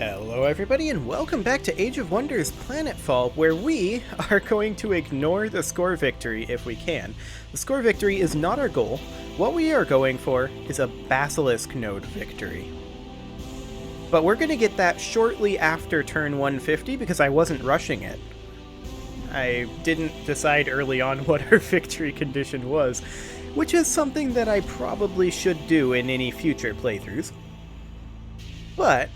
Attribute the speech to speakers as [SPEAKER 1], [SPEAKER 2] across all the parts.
[SPEAKER 1] Hello everybody and welcome back to Age of Wonders Planetfall, where we are going to ignore the score victory if we can. The score victory is not our goal. What we are going for is a Basilisk node victory. But we're going to get that shortly after turn 150 because I wasn't rushing it. I didn't decide early on what our victory condition was, which is something that I probably should do in any future playthroughs. But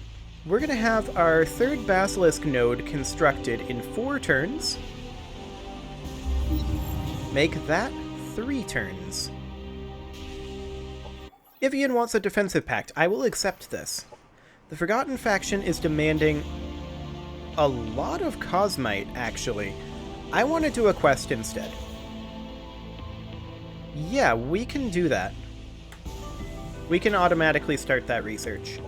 [SPEAKER 1] we're going to have our third Basilisk node constructed in 4 turns. Make that 3 turns. Ivian wants a defensive pact. I will accept this. The Forgotten faction is demanding a lot of Cosmite, actually. I want to do a quest instead. Yeah, we can do that. We can automatically start that research.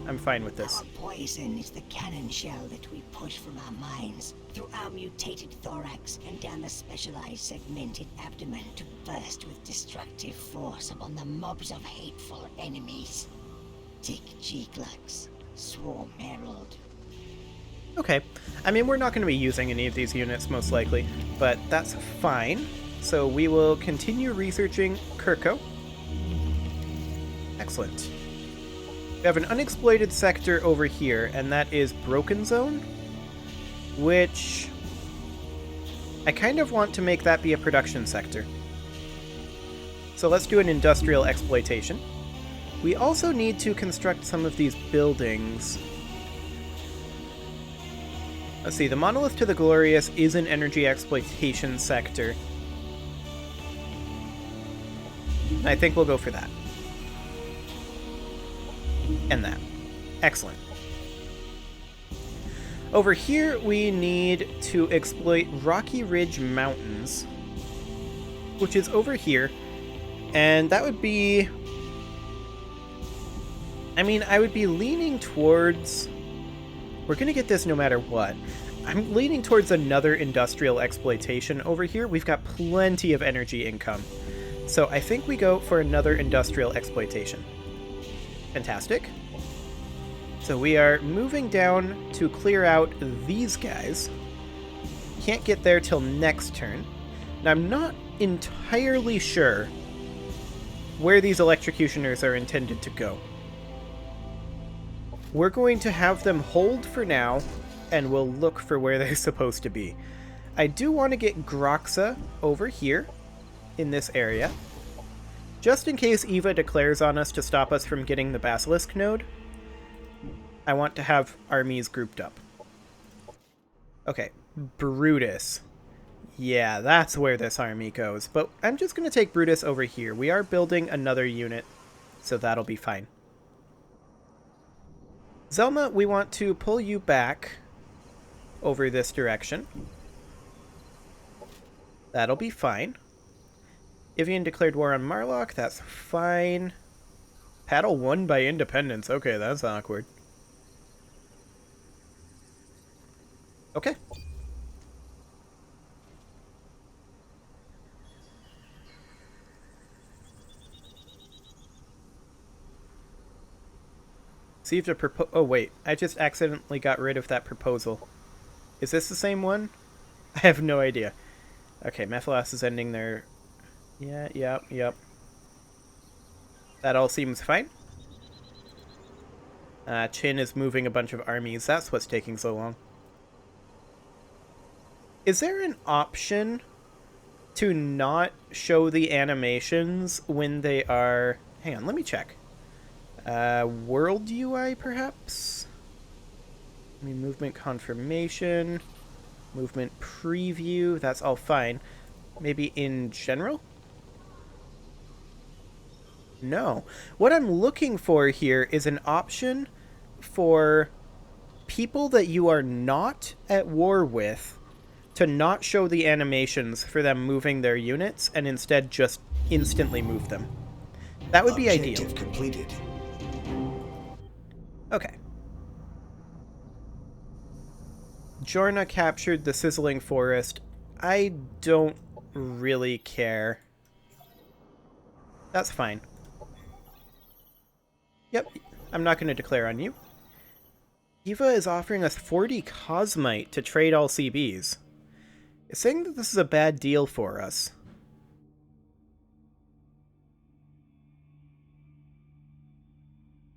[SPEAKER 1] I'm fine with this.
[SPEAKER 2] Our poison is the cannon shell that we push from our minds through our mutated thorax and down the specialized segmented abdomen to burst with destructive force upon the mobs of hateful enemies. Tick G-Glux, Swarm Herald.
[SPEAKER 1] Okay. I mean, we're not going to be using any of these units, most likely, but that's fine. So we will continue researching Kirko. Excellent. We have an unexploited sector over here, and that is Broken Zone, which I kind of want to make that be a production sector. So let's do an industrial exploitation. We also need to construct some of these buildings. Let's see, the Monolith to the Glorious is an energy exploitation sector. I think we'll go for that. And that. Excellent. Over here, we need to exploit Rocky Ridge Mountains, which is over here, and that would be... I mean, I would be leaning towards... We're going to get this no matter what. I'm leaning towards another industrial exploitation over here. We've got plenty of energy income. So I think we go for another industrial exploitation. Fantastic. So we are moving down to clear out these guys. Can't get there till next turn. Now I'm not entirely sure where these electrocutioners are intended to go. We're going to have them hold for now, and we'll look for where they're supposed to be. I do want to get Groxa over here in this area, just in case Eva declares on us to stop us from getting the Basilisk node. I want to have armies grouped up. Okay, Brutus. Yeah, that's where this army goes. But I'm just going to take Brutus over here. We are building another unit, so that'll be fine. Zelma, we want to pull you back over this direction. That'll be fine. Ivian declared war on Marlock. That's fine. Paddle won by independence. Okay, that's awkward. Okay. Received a propo- Oh, wait. I just accidentally got rid of that proposal. Is this the same one? I have no idea. Okay, Mephilas is ending their... Yeah, yep. That all seems fine. Chin is moving a bunch of armies. That's what's taking so long. Is there an option to not show the animations when they are... Hang on, let me check. World UI, perhaps? I mean, movement confirmation, movement preview, that's all fine. Maybe in general? No. What I'm looking for here is an option for people that you are not at war with to not show the animations for them moving their units and instead just instantly move them. That would be ideal.
[SPEAKER 3] Objective completed.
[SPEAKER 1] Okay. Jorna captured the Sizzling Forest. I don't really care. That's fine. Yep, I'm not going to declare on you. Eva is offering us 40 Cosmite to trade all CBs. It's saying that this is a bad deal for us.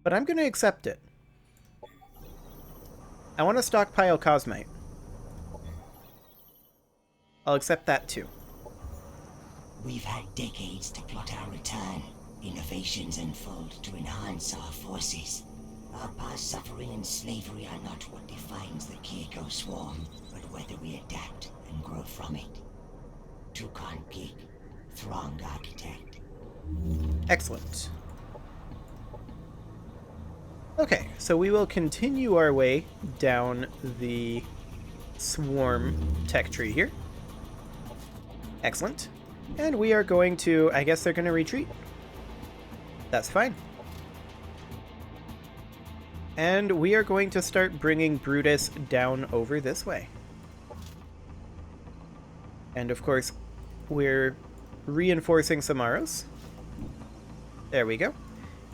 [SPEAKER 1] But I'm going to accept it. I want to stockpile Cosmite. I'll accept that too.
[SPEAKER 2] We've had decades to plot our return. Innovations unfold to enhance our forces. Our past suffering and slavery are not what defines the Keiko swarm, but whether we adapt and grow from it. Tukon Geek, Throng Architect.
[SPEAKER 1] Excellent. Okay, so we will continue our way down the swarm tech tree here. Excellent. And we are going to, I guess they're going to retreat. That's fine. And we are going to start bringing Brutus down over this way. And of course, we're reinforcing Samaros. There we go.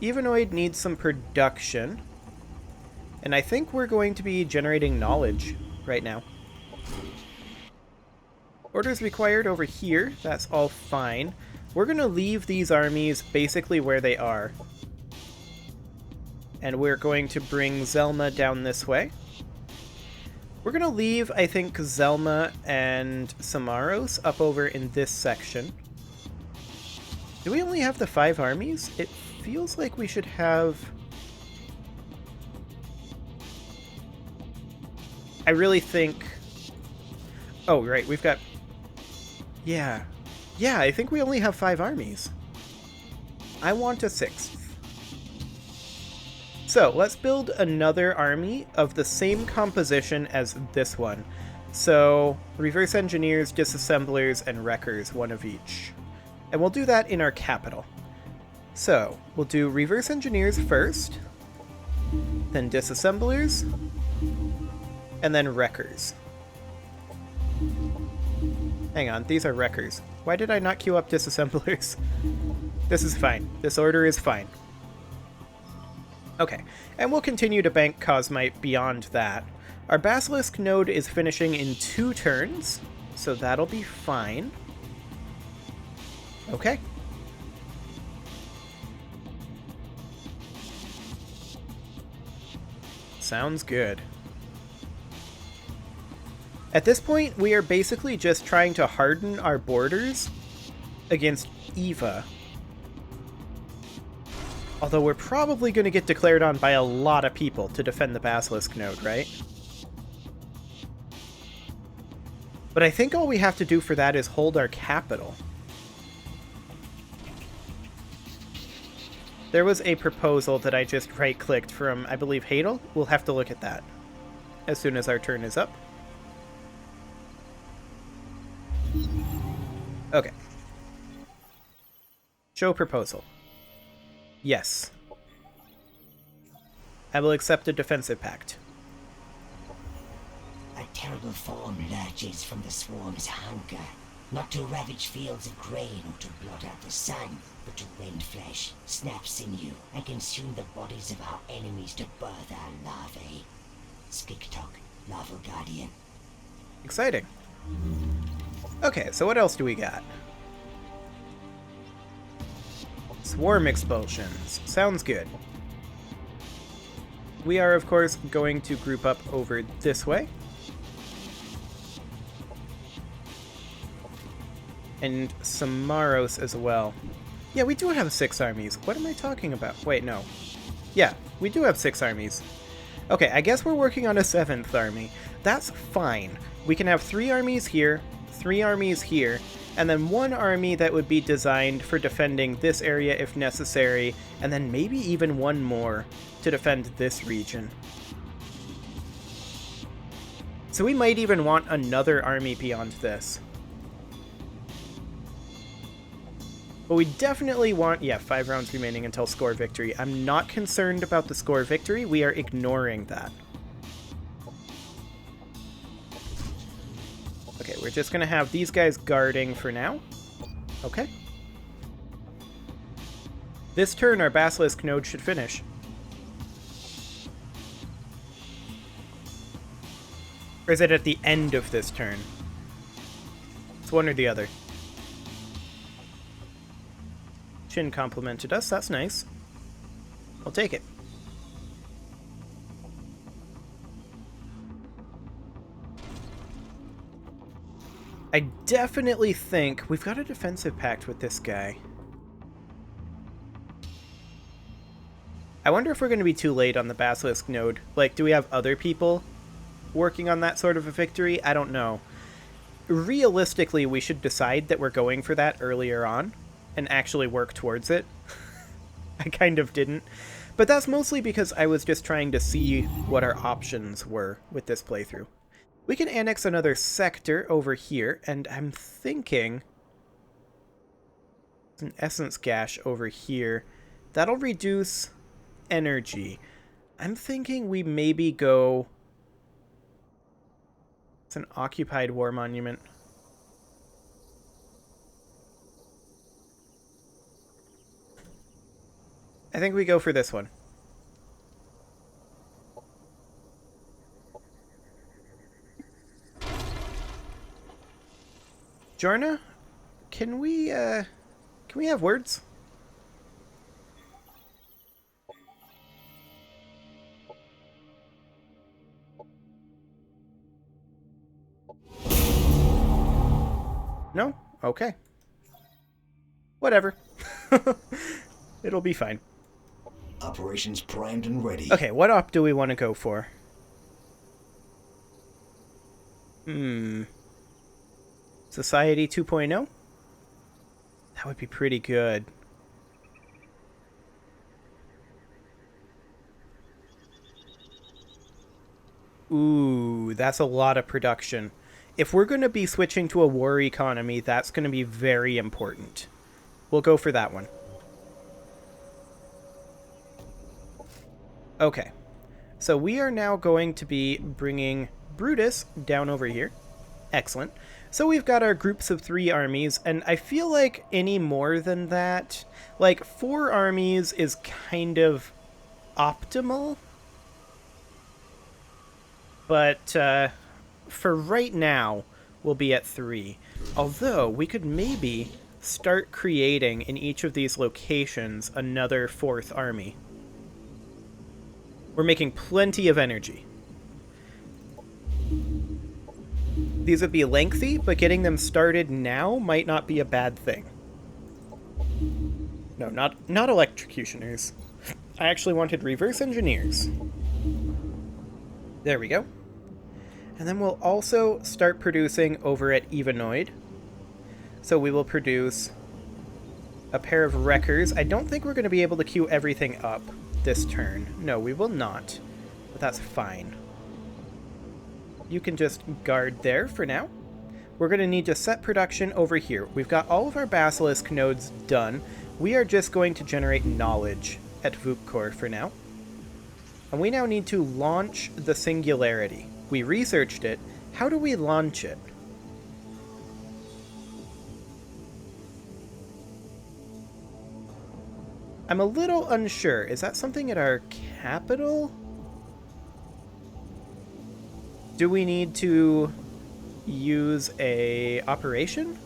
[SPEAKER 1] Evanoid needs some production. And I think we're going to be generating knowledge right now. Orders required over here. That's all fine. We're going to leave these armies basically where they are. And we're going to bring Zelma down this way. We're going to leave, I think, Zelma and Samaros up over in this section. Do we only have the 5 armies? It feels like we should have... I really think... Oh, right, we've got... Yeah. Yeah, I think we only have 5 armies. I want a 6th. So, let's build another army of the same composition as this one. So, reverse engineers, disassemblers, and wreckers, one of each. And we'll do that in our capital. So, we'll do reverse engineers first, then disassemblers, and then wreckers. Hang on, these are wreckers. Why did I not queue up disassemblers? This is fine. This order is fine. Okay, and we'll continue to bank Cosmite beyond that. Our Basilisk node is finishing in 2 turns, so that'll be fine. Okay. Sounds good. At this point, we are basically just trying to harden our borders against Eva. Although we're probably going to get declared on by a lot of people to defend the Basilisk node, right? But I think all we have to do for that is hold our capital. There was a proposal that I just right-clicked from, I believe, Hadel. We'll have to look at that as soon as our turn is up. Okay. Show proposal. Yes. I will accept a defensive pact.
[SPEAKER 2] A terrible form lurches from the swarm's hunger, not to ravage fields of grain or to blot out the sun, but to rend flesh, snap sinew, and consume the bodies of our enemies to birth our larvae. Skiktok, Larval Guardian.
[SPEAKER 1] Exciting. Okay, so what else do we got? Swarm expulsions. Sounds good. We are, of course, going to group up over this way. And Samaros as well. Yeah, we do have 6 armies. What am I talking about? Wait, no. Yeah, we do have 6 armies. Okay, I guess we're working on a 7th army. That's fine. We can have 3 armies here, 3 armies here, and then 1 army that would be designed for defending this area if necessary, and then maybe even 1 more to defend this region. So we might even want another army beyond this. But we definitely want, yeah, 5 rounds remaining until score victory. I'm not concerned about the score victory. We are ignoring that. Okay, we're just going to have these guys guarding for now. Okay. This turn, our Basilisk node should finish. Or is it at the end of this turn? It's one or the other. Shin complimented us. That's nice. I'll take it. I definitely think we've got a defensive pact with this guy. I wonder if we're going to be too late on the Basilisk node. Like, do we have other people working on that sort of a victory? I don't know. Realistically, we should decide that we're going for that earlier on and actually work towards it. I kind of didn't. But that's mostly because I was just trying to see what our options were with this playthrough. We can annex another sector over here, and I'm thinking an essence gash over here. That'll reduce energy. I'm thinking we maybe go... It's an occupied war monument. I think we go for this one. Jorna, can we have words? No? Okay. Whatever. It'll be fine.
[SPEAKER 3] Operations primed and ready.
[SPEAKER 1] Okay, what op do we want to go for? Society 2.0? That would be pretty good. Ooh, that's a lot of production. If we're going to be switching to a war economy, that's going to be very important. We'll go for that one. Okay. So we are now going to be bringing Brutus down over here. Excellent. So we've got our groups of 3 armies, and I feel like any more than that, like 4 armies is kind of optimal. But for right now, we'll be at 3. Although, we could maybe start creating in each of these locations another 4th army. We're making plenty of energy. These would be lengthy, but getting them started now might not be a bad thing. No, not electrocutioners. I actually wanted reverse engineers. There we go. And then we'll also start producing over at Evanoid. So we will produce a pair of wreckers. I don't think we're going to be able to queue everything up this turn. No, we will not. But that's fine. You can just guard there for now. We're going to need to set production over here. We've got all of our Basilisk nodes done. We are just going to generate knowledge at Vukor for now. And we now need to launch the Singularity. We researched it. How do we launch it? I'm a little unsure. Is that something at our capital? Do we need to use a operation?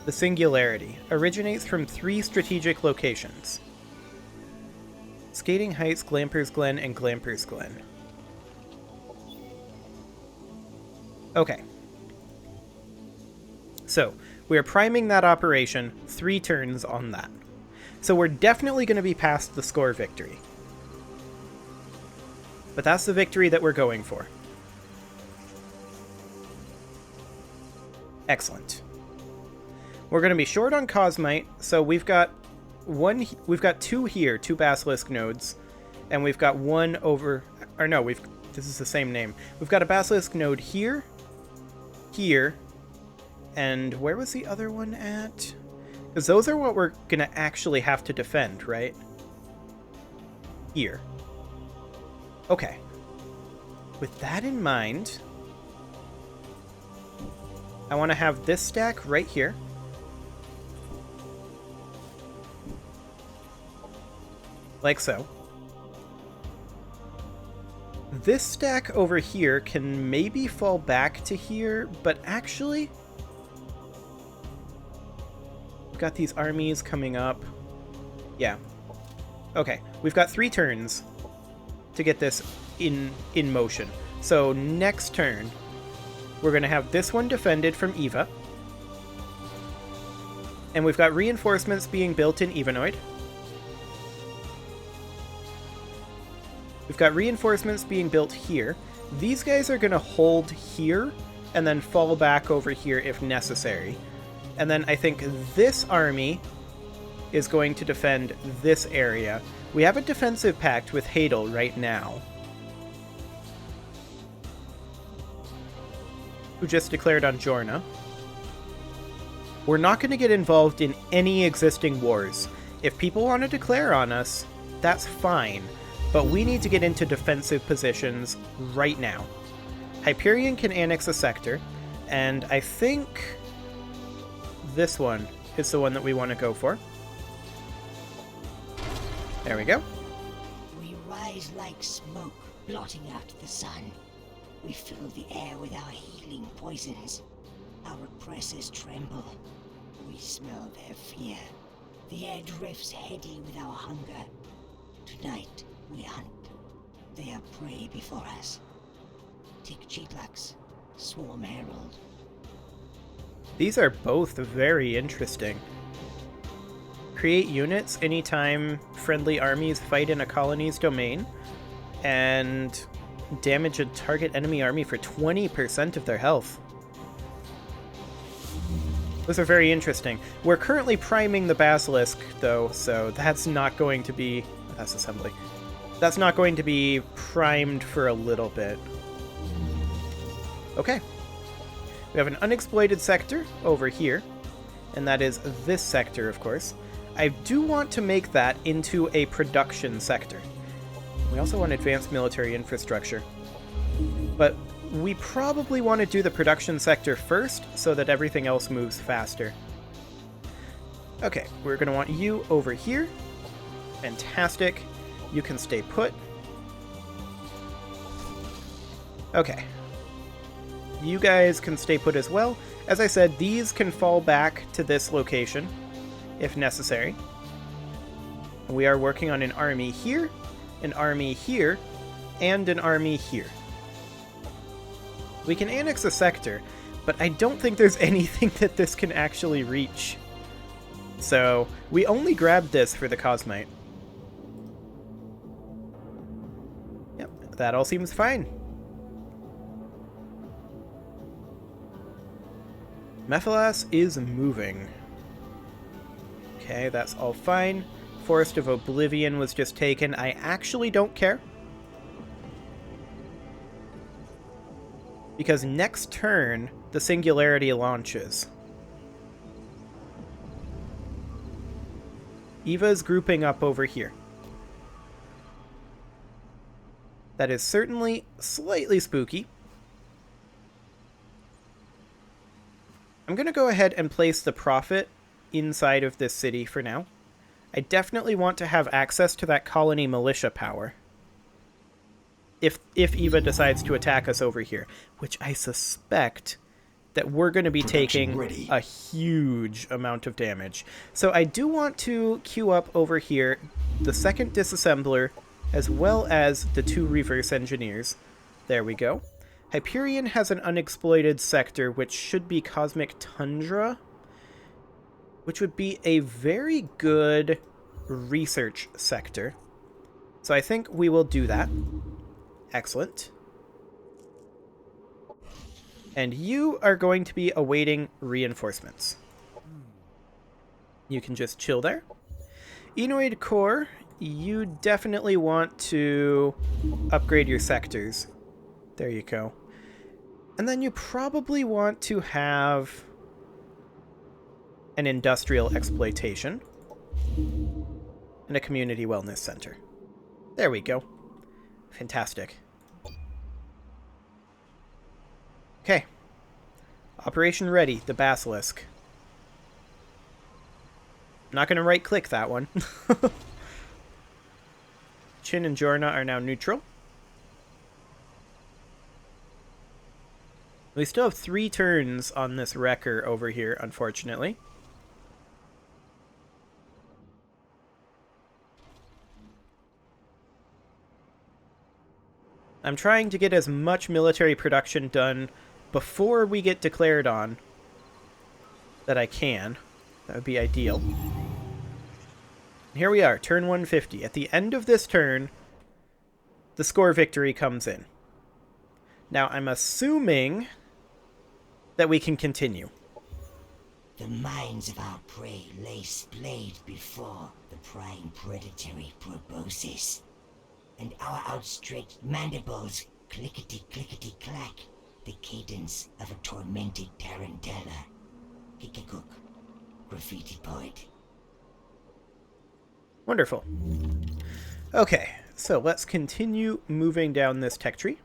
[SPEAKER 1] The Singularity originates from 3 strategic locations. Skating Heights, Glamper's Glen, and Glamper's Glen. Okay. So, we are priming that operation, 3 turns on that. So we're definitely going to be past the score victory. But that's the victory that we're going for. Excellent. We're going to be short on Cosmite, so we've got 2 here, 2 Basilisk nodes, and we've got 1 over, or no, this is the same name. We've got a Basilisk node here, here, and where was the other one at? Because those are what we're going to actually have to defend, right? Here. Okay. With that in mind, I want to have this stack right here. like so. This stack over here can maybe fall back to here, but actually, we've got these armies coming up. Yeah. Okay, we've got 3 turns to get this in motion. So next turn, we're going to have this one defended from Eva. And we've got reinforcements being built in Evanoid. We've got reinforcements being built here. These guys are going to hold here and then fall back over here if necessary. And then I think this army is going to defend this area. We have a defensive pact with Hadel right now, who just declared on Jorna. We're not going to get involved in any existing wars. If people want to declare on us, that's fine. But we need to get into defensive positions right now. Hyperion can annex a sector, and I think this one is the one that we want to go for. There we go.
[SPEAKER 2] We rise like smoke, blotting out the sun. We fill the air with our healing poisons. Our oppressors tremble. We smell their fear. The air drifts heady with our hunger. Tonight, we hunt. They are prey before us. Tick Cheatlax, Swarm Herald.
[SPEAKER 1] These are both very interesting. Create units anytime friendly armies fight in a colony's domain, and damage a target enemy army for 20% of their health. Those are very interesting. We're currently priming the Basilisk, though, so that's not going to be... That's assembly. That's not going to be primed for a little bit. Okay. We have an unexploited sector over here, and that is this sector, of course. I do want to make that into a production sector. We also want advanced military infrastructure. But we probably want to do the production sector first, so that everything else moves faster. Okay, we're going to want you over here. Fantastic. You can stay put. Okay. You guys can stay put as well. As I said, these can fall back to this location, if necessary. We are working on an army here, and an army here. We can annex a sector, but I don't think there's anything that this can actually reach. So, we only grabbed this for the Cosmite. Yep, that all seems fine. Mephilas is moving. Okay, that's all fine. Forest of Oblivion was just taken. I actually don't care. Because next turn, the Singularity launches. Eva's grouping up over here. That is certainly slightly spooky. I'm going to go ahead and place the Prophet inside of this city for now. I definitely want to have access to that colony militia power. If Eva decides to attack us over here, which I suspect that we're going to be taking a huge amount of damage. So I do want to queue up over here the second disassembler, as well as the 2 reverse engineers. There we go. Hyperion has an unexploited sector, which should be Cosmic Tundra, which would be a very good research sector. So I think we will do that. Excellent. And you are going to be awaiting reinforcements. You can just chill there. Enoid Core, you definitely want to upgrade your sectors. There you go. And then you probably want to have an industrial exploitation and a community wellness center. There we go. Fantastic. Okay. Operation ready, the Basilisk. I'm not going to right-click that one. Chin and Jorna are now neutral. We still have 3 turns on this wrecker over here, unfortunately. I'm trying to get as much military production done before we get declared on that I can. That would be ideal. Here we are, turn 150. At the end of this turn, the score victory comes in. Now, I'm assuming that we can continue.
[SPEAKER 2] The minds of our prey lay splayed before the prime predatory proboscis, and our outstretched mandibles clickety-clickety-clack, the cadence of a tormented tarantella. Kikakook, graffiti poet.
[SPEAKER 1] Wonderful. Okay, so let's continue moving down this tech tree.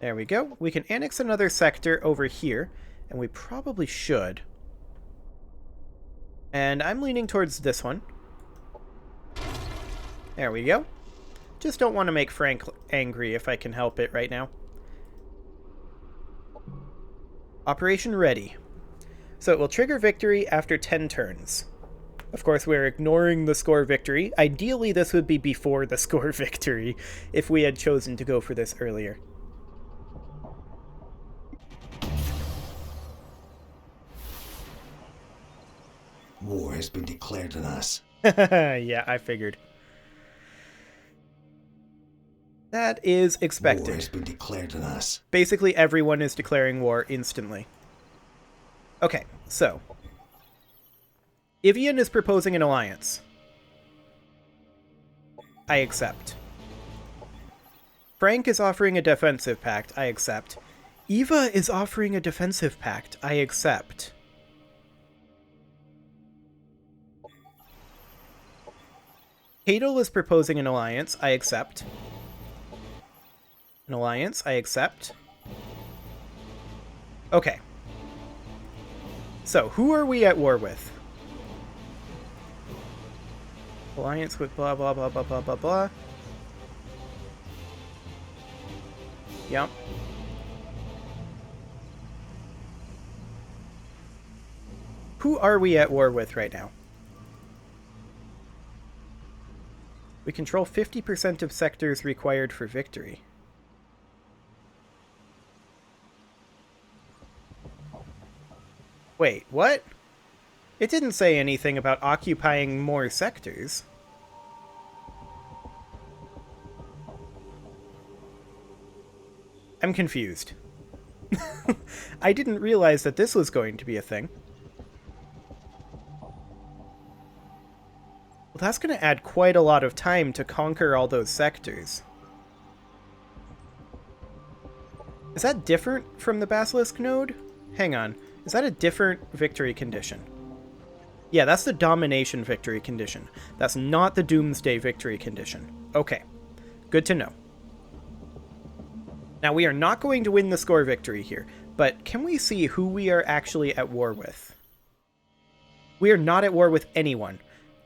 [SPEAKER 1] There we go. We can annex another sector over here, and we probably should. And I'm leaning towards this one. There we go. Just don't want to make Frank angry if I can help it right now. Operation ready. So it will trigger victory after 10 turns. Of course, we're ignoring the score victory. Ideally, this would be before the score victory if we had chosen to go for this earlier.
[SPEAKER 3] War has been declared on us.
[SPEAKER 1] Yeah, I figured. That is expected.
[SPEAKER 3] War has been declared on us.
[SPEAKER 1] Basically, everyone is declaring war instantly. Okay, so Ivian is proposing an alliance. I accept. Frank is offering a defensive pact. I accept. Eva is offering a defensive pact. I accept. Hadel is proposing an alliance. I accept. An alliance. I accept. Okay. So, who are we at war with? Alliance with blah, blah, blah, blah, blah, blah, blah. Yep. Who are we at war with right now? We control 50% of sectors required for victory. Wait, what? It didn't say anything about occupying more sectors. I'm confused. I didn't realize that this was going to be a thing. Well, that's going to add quite a lot of time to conquer all those sectors. Is that different from the Basilisk node? Hang on. Is that a different victory condition? Yeah, that's the domination victory condition. That's not the Doomsday victory condition. Okay. Good to know. Now, we are not going to win the score victory here, but can we see who we are actually at war with? We are not at war with anyone.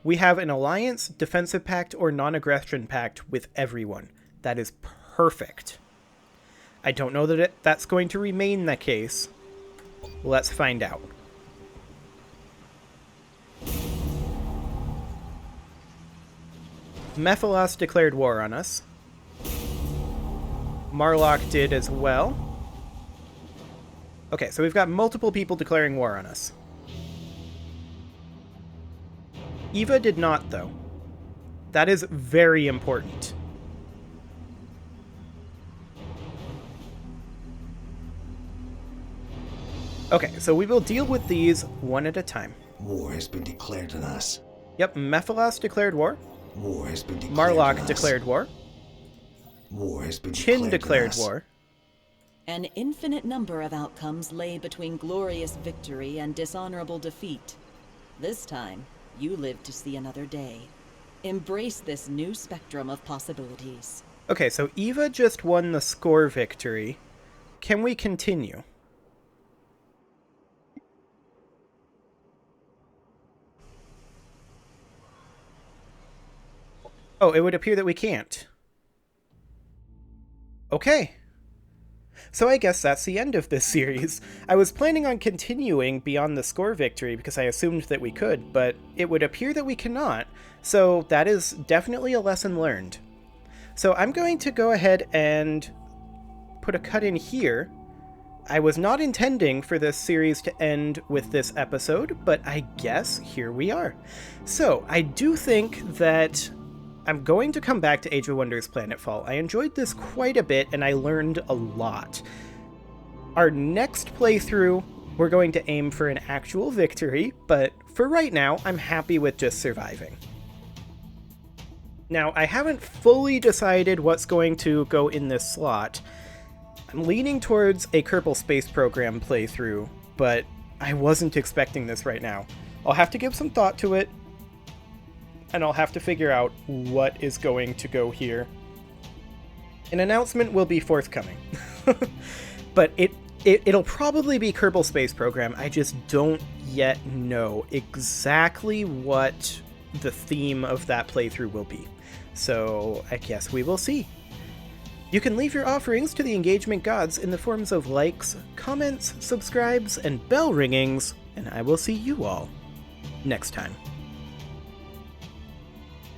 [SPEAKER 1] We have an alliance, defensive pact, or non-aggression pact with everyone. That is perfect. I don't know that that's going to remain the case. Let's find out. Mephilos declared war on us. Marlock did as well. Okay, so we've got multiple people declaring war on us. Eva did not, though. That is very important. Okay, so we will deal with these one at a time.
[SPEAKER 3] War has been declared on us.
[SPEAKER 1] Yep, Mephilos declared war.
[SPEAKER 3] War has been declared
[SPEAKER 1] Marlock
[SPEAKER 3] on us.
[SPEAKER 1] declared war.
[SPEAKER 3] War has been
[SPEAKER 1] Chin
[SPEAKER 3] declared
[SPEAKER 1] declared
[SPEAKER 3] on us.
[SPEAKER 1] war.
[SPEAKER 4] An infinite number of outcomes lay between glorious victory and dishonorable defeat. This time, you live to see another day. Embrace this new spectrum of possibilities.
[SPEAKER 1] Okay, so Eva just won the score victory. Can we continue? Oh, it would appear that we can't. Okay. So I guess that's the end of this series. I was planning on continuing beyond the score victory because I assumed that we could, but it would appear that we cannot, so that is definitely a lesson learned. So I'm going to go ahead and put a cut in here. I was not intending for this series to end with this episode, but I guess here we are. So I do think that I'm going to come back to Age of Wonders Planetfall. I enjoyed this quite a bit, and I learned a lot. Our next playthrough, we're going to aim for an actual victory, but for right now, I'm happy with just surviving. Now, I haven't fully decided what's going to go in this slot. I'm leaning towards a Kerbal Space Program playthrough, but I wasn't expecting this right now. I'll have to give some thought to it, and I'll have to figure out what is going to go here. An announcement will be forthcoming. But it'll probably be Kerbal Space Program. I just don't yet know exactly what the theme of that playthrough will be. So I guess we will see. You can leave your offerings to the engagement gods in the forms of likes, comments, subscribes, and bell ringings, and I will see you all next time.